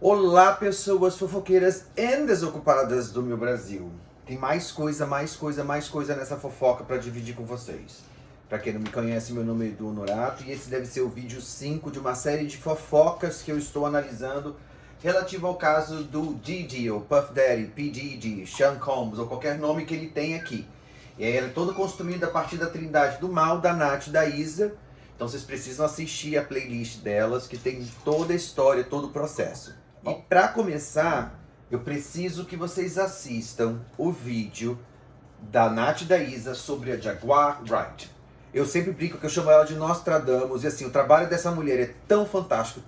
Olá, pessoas fofoqueiras e desocupadas do meu Brasil. Tem mais coisa nessa fofoca para dividir com vocês. Para quem não me conhece, meu nome é Edu Honorato e esse deve ser o vídeo 5 de uma série de fofocas que eu estou analisando relativo ao caso do Diddy, ou Puff Daddy, P. Diddy, Sean Combs, ou qualquer nome que ele tem aqui. E aí ela é todo construído a partir da trindade do mal, da Nath e da Isa. Então vocês precisam assistir a playlist delas, que tem toda a história, todo o processo. E para começar, eu preciso que vocês assistam o vídeo da Nath e da Isa sobre a Jaguar Wright. Eu sempre brinco que eu chamo ela de Nostradamus, e assim, o trabalho dessa mulher é tão fantástico,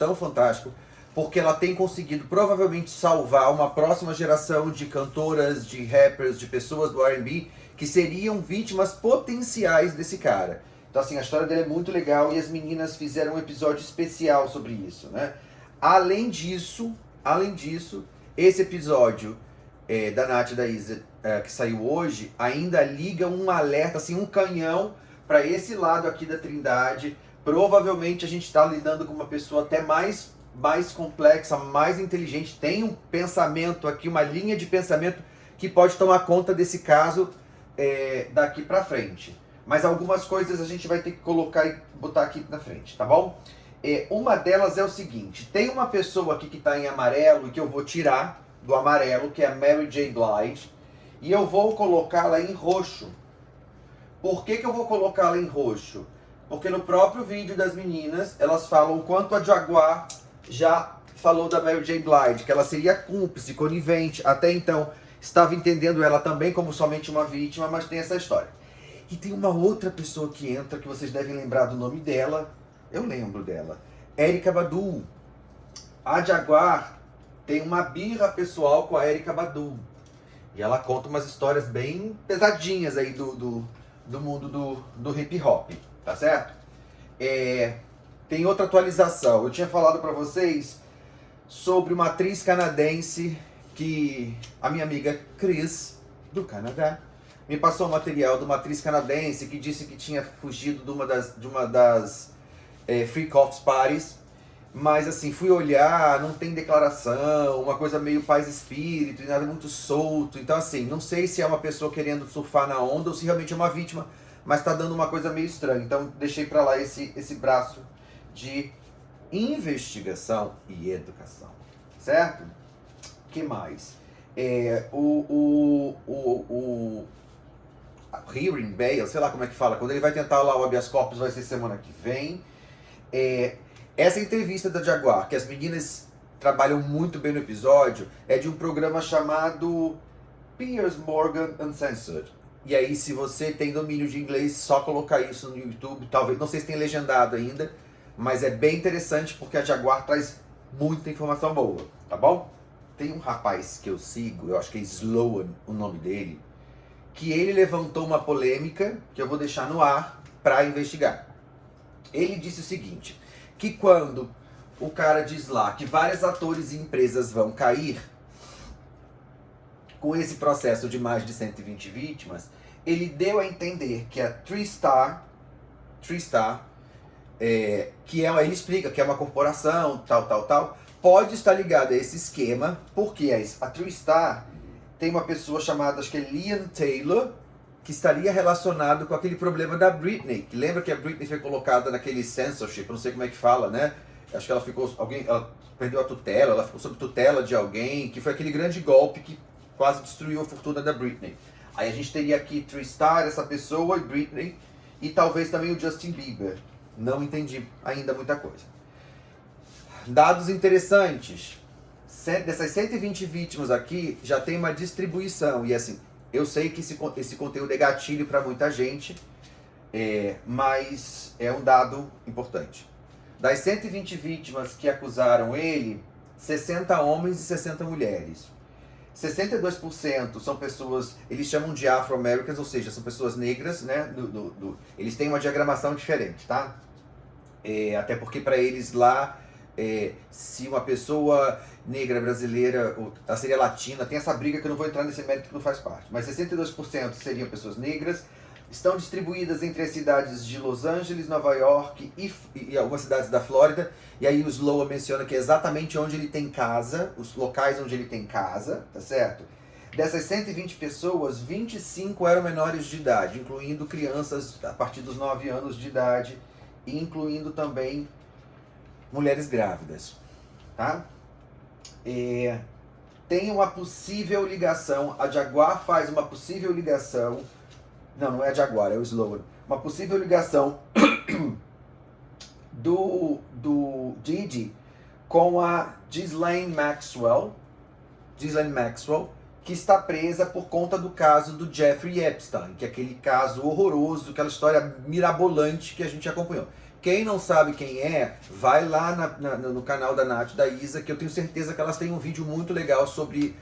porque ela tem conseguido provavelmente salvar uma próxima geração de cantoras, de rappers, de pessoas do R&B que seriam vítimas potenciais desse cara. Então assim, a história dela é muito legal e as meninas fizeram um episódio especial sobre isso, né? Além disso, esse episódio da Nath e da Isa que saiu hoje ainda liga um alerta, assim, um canhão para esse lado aqui da trindade. Provavelmente a gente está lidando com uma pessoa até mais complexa, mais inteligente, tem um pensamento aqui, uma linha de pensamento que pode tomar conta desse caso daqui para frente. Mas algumas coisas a gente vai ter que colocar e botar aqui na frente, tá bom? Uma delas é o seguinte, tem uma pessoa aqui que está em amarelo e que eu vou tirar do amarelo, que é a Mary J. Blige, e eu vou colocá-la em roxo. Por que eu vou colocá-la em roxo? Porque no próprio vídeo das meninas, elas falam o quanto a Jaguar já falou da Mary J. Blige, que ela seria cúmplice, conivente, até então estava entendendo ela também como somente uma vítima, mas tem essa história. E tem uma outra pessoa que entra, que vocês devem lembrar do nome dela, eu lembro dela, Erykah Badu. A Jaguar tem uma birra pessoal com a Erykah Badu, e ela conta umas histórias bem pesadinhas aí do mundo do hip hop, tá certo? Tem outra atualização. Eu tinha falado pra vocês sobre uma atriz canadense que a minha amiga Cris, do Canadá, me passou um material de uma atriz canadense que disse que tinha fugido de uma das Free Cops Parties, mas assim, fui olhar, não tem declaração, uma coisa meio paz e espírito, e nada muito solto. Então assim, não sei se é uma pessoa querendo surfar na onda ou se realmente é uma vítima, mas tá dando uma coisa meio estranha. Então deixei pra lá esse braço de investigação e educação, certo? Que mais? O hearing bail, sei lá como é que fala, quando ele vai tentar lá o habeas corpus, vai ser semana que vem. Essa entrevista da Jaguar, que as meninas trabalham muito bem no episódio, é de um programa chamado Piers Morgan Uncensored. E aí, se você tem domínio de inglês, só colocar isso no YouTube, talvez, não sei se tem legendado ainda, mas é bem interessante porque a Jaguar traz muita informação boa, tá bom? Tem um rapaz que eu sigo, eu acho que é Sloan o nome dele, que ele levantou uma polêmica que eu vou deixar no ar para investigar. Ele disse o seguinte, que quando o cara diz lá que vários atores e empresas vão cair com esse processo de mais de 120 vítimas, ele deu a entender que a TriStar, ele explica que é uma corporação, tal, pode estar ligada a esse esquema, porque a TriStar tem uma pessoa chamada, acho que é Liam Taylor, que estaria relacionado com aquele problema da Britney. Que lembra que a Britney foi colocada naquele censorship, não sei como é que fala, né? Acho que ela perdeu a tutela, ela ficou sob tutela de alguém, que foi aquele grande golpe que quase destruiu a fortuna da Britney. Aí a gente teria aqui TriStar, essa pessoa, e Britney, e talvez também o Justin Bieber. Não entendi ainda muita coisa. Dados interessantes. Dessas 120 vítimas aqui, já tem uma distribuição. E assim, eu sei que esse conteúdo é gatilho para muita gente, mas é um dado importante. Das 120 vítimas que acusaram ele, 60 homens e 60 mulheres. 62% são pessoas, eles chamam de Afro-Americans, ou seja, são pessoas negras, né? Eles têm uma diagramação diferente, tá? Até porque para eles lá, se uma pessoa negra brasileira, ou seria latina, tem essa briga que eu não vou entrar nesse mérito que não faz parte, mas 62% seriam pessoas negras, Estão distribuídas entre as cidades de Los Angeles, Nova York e algumas cidades da Flórida. E aí o Sloan menciona que é exatamente onde ele tem casa, os locais onde ele tem casa, tá certo? Dessas 120 pessoas, 25 eram menores de idade, incluindo crianças a partir dos 9 anos de idade, e incluindo também mulheres grávidas, tá? Tem uma possível ligação, a Jaguar faz uma possível ligação, não é a Jaguar, é o Sloan, uma possível ligação do Didi com a Ghislaine Maxwell, que está presa por conta do caso do Jeffrey Epstein, que é aquele caso horroroso, aquela história mirabolante que a gente acompanhou. Quem não sabe quem é, vai lá no canal da Nath e da Isa, que eu tenho certeza que elas têm um vídeo muito legal sobre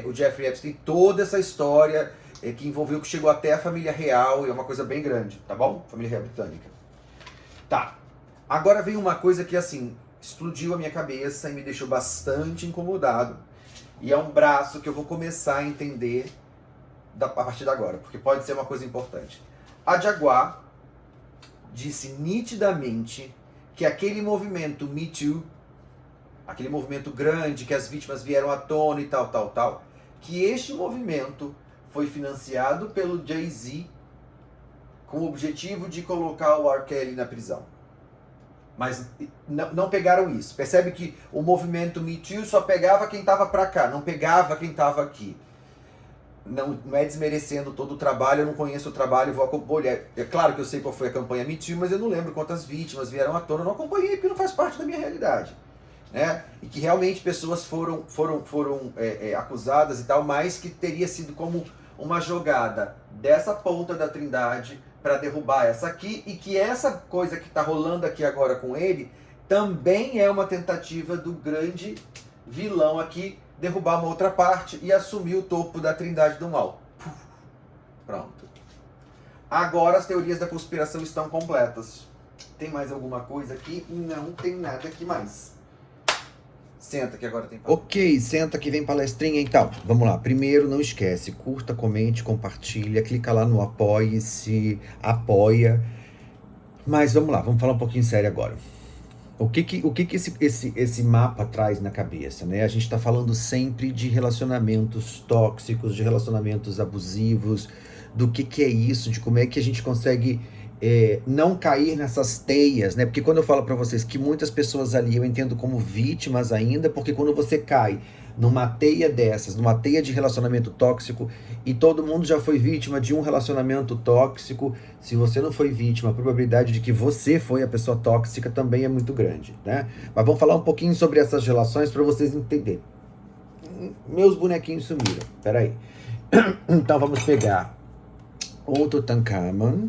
o Jeffrey Epstein, toda essa história que envolveu, que chegou até a família real, e é uma coisa bem grande, tá bom? Família real britânica. Tá, agora vem uma coisa que assim, explodiu a minha cabeça e me deixou bastante incomodado, e é um braço que eu vou começar a entender a partir de agora, porque pode ser uma coisa importante. A Jaguar disse nitidamente que aquele movimento Me Too, aquele movimento grande que as vítimas vieram à tona e tal, que este movimento foi financiado pelo Jay-Z com o objetivo de colocar o R. Kelly na prisão. Mas não pegaram isso. Percebe que o movimento Me Too só pegava quem estava pra cá, não pegava quem estava aqui. Não é desmerecendo todo o trabalho, eu não conheço o trabalho, vou acompanhar. É claro que eu sei qual foi a campanha Me Too, mas eu não lembro quantas vítimas vieram à tona, eu não acompanhei porque não faz parte da minha realidade. Né? E que realmente pessoas foram acusadas e tal, mas que teria sido como uma jogada dessa ponta da Trindade para derrubar essa aqui, e que essa coisa que está rolando aqui agora com ele também é uma tentativa do grande vilão aqui derrubar uma outra parte e assumir o topo da Trindade do mal. Pronto. Agora as teorias da conspiração estão completas. Tem mais alguma coisa aqui? Não tem nada aqui mais. Senta que agora tem palestrinha. Ok, senta que vem palestrinha então. Vamos lá. Primeiro, não esquece, curta, comente, compartilha, clica lá no apoie-se, apoia. Mas vamos lá, vamos falar um pouquinho sério agora. O que esse mapa traz na cabeça, né? A gente está falando sempre de relacionamentos tóxicos, de relacionamentos abusivos, do que é isso, de como é que a gente consegue não cair nessas teias, né? Porque quando eu falo para vocês que muitas pessoas ali eu entendo como vítimas ainda, porque quando você cai numa teia dessas, numa teia de relacionamento tóxico, e todo mundo já foi vítima de um relacionamento tóxico, se você não foi vítima, a probabilidade de que você foi a pessoa tóxica também é muito grande, né? Mas vamos falar um pouquinho sobre essas relações para vocês entenderem. Meus bonequinhos sumiram, peraí. Então vamos pegar o Tutankhamun.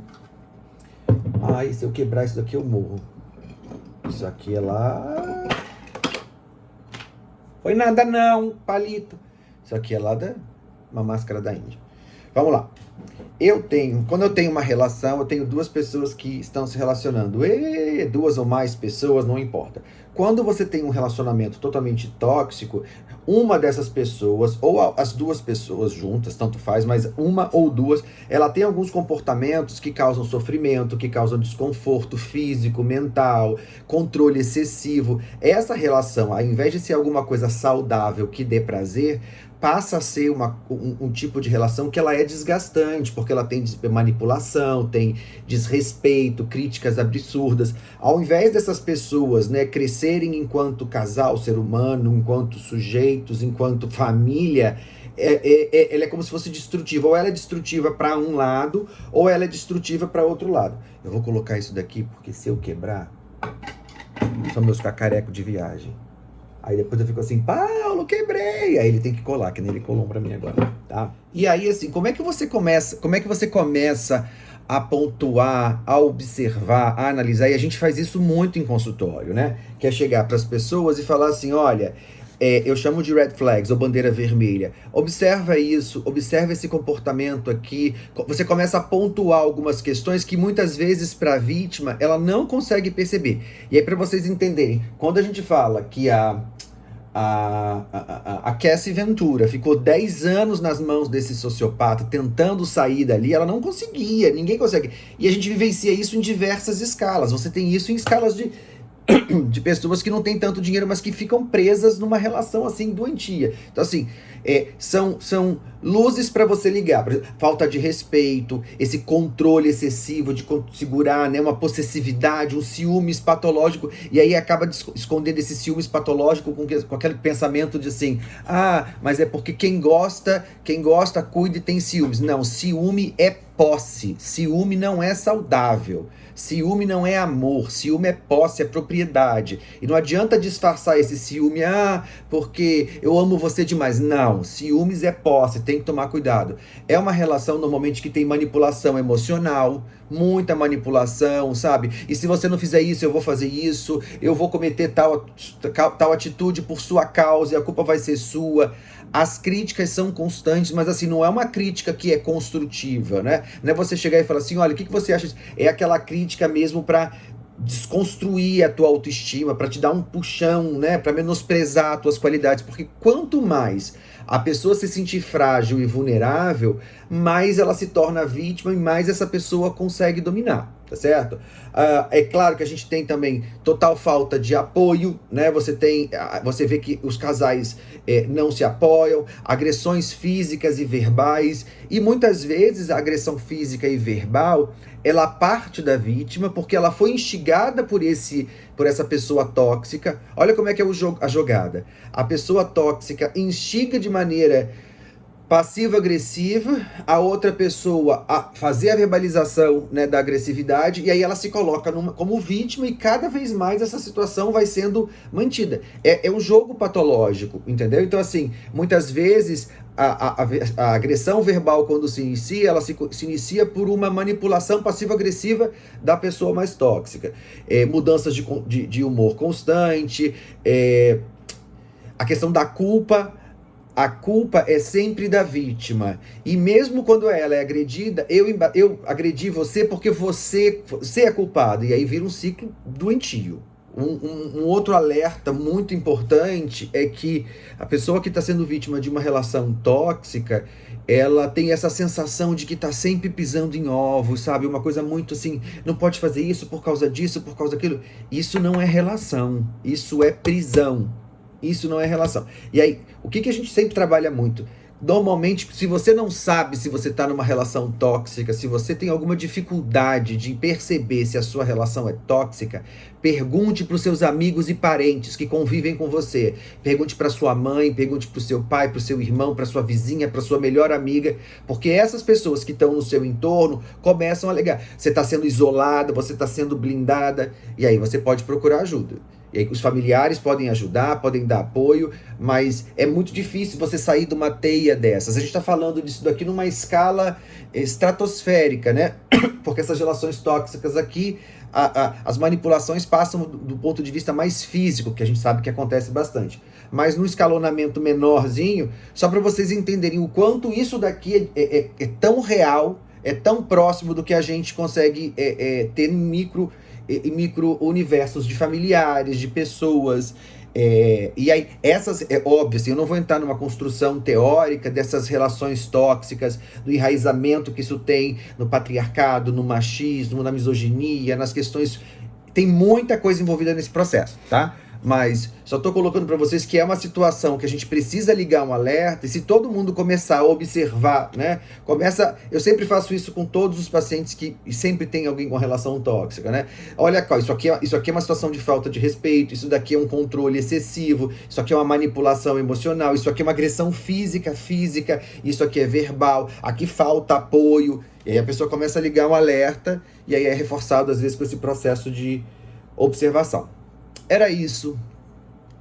Ai, se eu quebrar isso daqui eu morro. Isso aqui é lá... Foi nada não, palito. Isso aqui é lá uma máscara da Índia. Vamos lá. Quando eu tenho uma relação, eu tenho duas pessoas que estão se relacionando. Duas ou mais pessoas, não importa. Quando você tem um relacionamento totalmente tóxico, uma dessas pessoas, ou as duas pessoas juntas, tanto faz, mas uma ou duas, ela tem alguns comportamentos que causam sofrimento, que causam desconforto físico, mental, controle excessivo. Essa relação, ao invés de ser alguma coisa saudável que dê prazer, passa a ser um tipo de relação que ela é desgastante, porque ela tem manipulação, tem desrespeito, críticas absurdas. Ao invés dessas pessoas, né, crescerem enquanto casal, ser humano, enquanto sujeitos, enquanto família, ela é como se fosse destrutiva. Ou ela é destrutiva para um lado, ou ela é destrutiva para outro lado. Eu vou colocar isso daqui, porque se eu quebrar, são meus cacarecos de viagem. Aí depois eu fico assim, Paulo, quebrei. Aí ele tem que colar, que nem ele colou pra mim agora, tá? E aí, assim, como é que você começa a pontuar, a observar, a analisar? E a gente faz isso muito em consultório, né? Que é chegar pras pessoas e falar assim, olha, eu chamo de red flags, ou bandeira vermelha. Observa isso, observa esse comportamento aqui. Você começa a pontuar algumas questões que muitas vezes para a vítima ela não consegue perceber. E aí para vocês entenderem, quando a gente fala que a a Cassie Ventura ficou 10 anos nas mãos desse sociopata, tentando sair dali, ela não conseguia, ninguém consegue. E a gente vivencia isso em diversas escalas. Você tem isso em escalas de pessoas que não têm tanto dinheiro, mas que ficam presas numa relação assim doentia. Então, assim, são luzes para você ligar. Por exemplo, falta de respeito, esse controle excessivo de segurar, né, uma possessividade, um ciúmes patológico, e aí acaba escondendo esse ciúmes patológico com aquele pensamento de assim, mas é porque quem gosta cuida e tem ciúmes. Não, ciúme é posse, ciúme não é saudável. Ciúme não é amor, ciúme é posse, é propriedade. E não adianta disfarçar esse ciúme, porque eu amo você demais. Não, ciúmes é posse, tem que tomar cuidado. É uma relação normalmente que tem manipulação emocional, muita manipulação, sabe? E se você não fizer isso, eu vou fazer isso, eu vou cometer tal atitude por sua causa e a culpa vai ser sua. As críticas são constantes, mas assim, não é uma crítica que é construtiva, né? Não é você chegar e falar assim, olha, o que você acha? É aquela crítica mesmo para desconstruir a tua autoestima, para te dar um puxão, né? Para menosprezar as tuas qualidades, porque quanto mais a pessoa se sentir frágil e vulnerável, mais ela se torna vítima e mais essa pessoa consegue dominar, tá certo? É claro que a gente tem também total falta de apoio, né? Você vê que os casais não se apoiam, agressões físicas e verbais, e muitas vezes a agressão física e verbal, ela parte da vítima porque ela foi instigada por essa pessoa tóxica. Olha como é que é a jogada. A pessoa tóxica instiga de maneira passivo-agressiva a outra pessoa a fazer a verbalização, né, da agressividade, e aí ela se coloca como vítima e cada vez mais essa situação vai sendo mantida. É um jogo patológico, entendeu? Então, assim, muitas vezes a agressão verbal, quando se inicia, ela se inicia por uma manipulação passivo-agressiva da pessoa mais tóxica. Mudanças de humor constante, a questão da culpa. A culpa é sempre da vítima. E mesmo quando ela é agredida, eu agredi você porque você é culpado. E aí vira um ciclo doentio. Um outro alerta muito importante é que a pessoa que está sendo vítima de uma relação tóxica, ela tem essa sensação de que está sempre pisando em ovos, sabe? Uma coisa muito assim, não pode fazer isso por causa disso, por causa daquilo. Isso não é relação, isso é prisão. Isso não é relação. E aí, o que a gente sempre trabalha muito? Normalmente, se você não sabe se você está numa relação tóxica, se você tem alguma dificuldade de perceber se a sua relação é tóxica, pergunte para os seus amigos e parentes que convivem com você. Pergunte para sua mãe, pergunte para o seu pai, para o seu irmão, para sua vizinha, para sua melhor amiga, porque essas pessoas que estão no seu entorno começam a alegar. Você está sendo isolada, você está sendo blindada, e aí você pode procurar ajuda. E aí os familiares podem ajudar, podem dar apoio, mas é muito difícil você sair de uma teia dessas. A gente está falando disso daqui numa escala estratosférica, né? Porque essas relações tóxicas aqui, as manipulações passam do ponto de vista mais físico, que a gente sabe que acontece bastante. Mas no escalonamento menorzinho, só para vocês entenderem o quanto isso daqui é tão real, é tão próximo do que a gente consegue ter em micro-universos de familiares, de pessoas. E aí, essas, é óbvio, assim, eu não vou entrar numa construção teórica dessas relações tóxicas, do enraizamento que isso tem no patriarcado, no machismo, na misoginia, nas questões. Tem muita coisa envolvida nesse processo, tá? Mas só estou colocando para vocês que é uma situação que a gente precisa ligar um alerta, e se todo mundo começar a observar, né? Eu sempre faço isso com todos os pacientes que sempre tem alguém com relação tóxica, né? Olha, isso aqui é uma situação de falta de respeito, isso daqui é um controle excessivo, isso aqui é uma manipulação emocional, isso aqui é uma agressão física, isso aqui é verbal, aqui falta apoio. E aí a pessoa começa a ligar um alerta, e aí é reforçado às vezes com esse processo de observação. Era isso.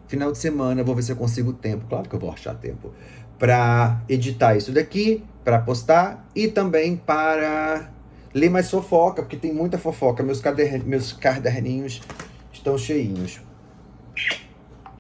Final de semana, vou ver se eu consigo tempo. Claro que eu vou achar tempo. Para editar isso daqui, para postar e também para ler mais fofoca, porque tem muita fofoca. Meus caderninhos estão cheinhos.